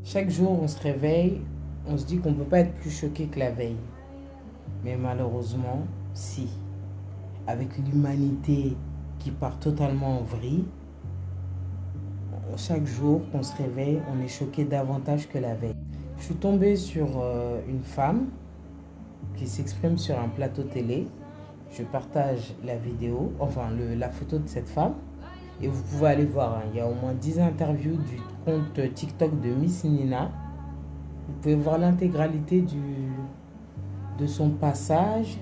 Chaque jour, on se réveille, on se dit qu'on ne peut pas être plus choqué que la veille. Mais malheureusement, si. Avec l'humanité qui part totalement en vrille, chaque jour qu'on se réveille, on est choqué davantage que la veille. Je suis tombée sur une femme qui s'exprime sur un plateau télé. Je partage la vidéo, enfin la photo de cette femme. Et vous pouvez aller voir, hein, il y a au moins 10 interviews du compte TikTok de Miss Nina. Vous pouvez voir l'intégralité de son passage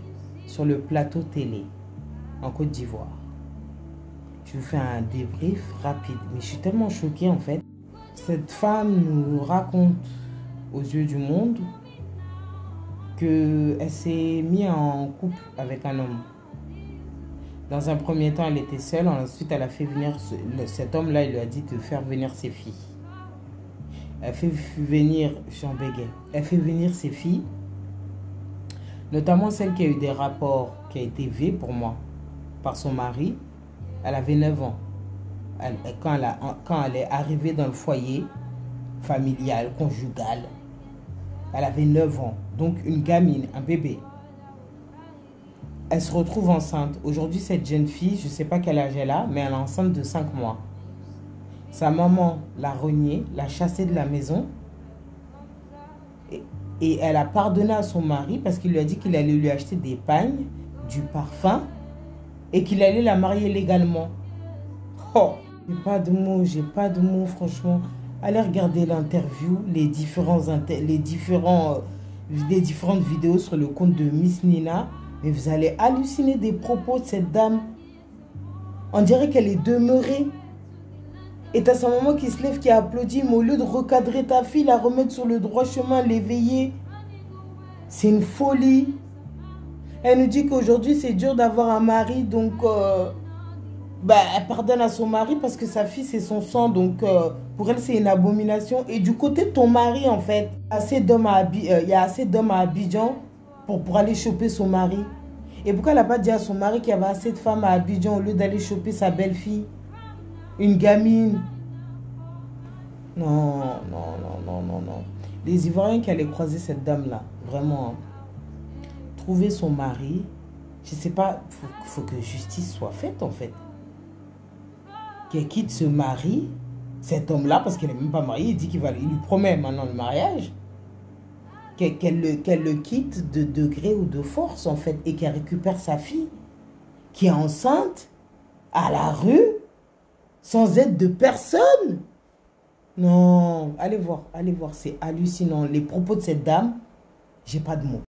sur le plateau télé en Côte d'Ivoire. Je vous fais un débrief rapide, mais je suis tellement choquée en fait. Cette femme nous raconte aux yeux du monde qu'elle s'est mise en couple avec un homme. Dans un premier temps, elle était seule. Ensuite, elle a fait venir cet homme-là. Il lui a dit de faire venir ses filles. Elle fait venir, j'en bégaye. Elle fait venir ses filles, notamment celle qui a eu des rapports, qui a été vue pour moi par son mari. Elle avait 9 ans. Quand elle est arrivée dans le foyer familial, conjugal, elle avait 9 ans. Donc une gamine, un bébé. Elle se retrouve enceinte. Aujourd'hui, cette jeune fille, je ne sais pas quel âge elle a, mais elle est enceinte de 5 mois. Sa maman l'a reniée, l'a chassée de la maison. Et elle a pardonné à son mari parce qu'il lui a dit qu'il allait lui acheter des pagnes, du parfum et qu'il allait la marier légalement. Oh, j'ai pas de mots, franchement. Allez regarder l'interview, les différentes vidéos sur le compte de Miss Nina. Et vous allez halluciner des propos de cette dame. On dirait qu'elle est demeurée. Et t'as sa maman qui se lève, qui applaudit. Mais au lieu de recadrer ta fille, la remettre sur le droit chemin, l'éveiller. C'est une folie. Elle nous dit qu'aujourd'hui, c'est dur d'avoir un mari. Donc, elle pardonne à son mari parce que sa fille, c'est son sang. Donc, pour elle, c'est une abomination. Et du côté de ton mari, en fait, il y a assez d'hommes à Abidjan pour aller choper son mari. Et pourquoi elle n'a pas dit à son mari qu'il y avait assez de femmes à Abidjan au lieu d'aller choper sa belle-fille? Une gamine. Non, non, non, non, non, non. Les Ivoiriens qui allaient croiser cette dame-là, vraiment, trouver son mari, je ne sais pas, faut que justice soit faite en fait. Qu'elle quitte ce mari, cet homme-là, parce qu'elle n'est même pas mariée, il dit il lui promet maintenant le mariage. Qu'elle le quitte de degré ou de force, en fait, et qu'elle récupère sa fille, qui est enceinte, à la rue, sans aide de personne. Non, allez voir, c'est hallucinant. Les propos de cette dame, j'ai pas de mots.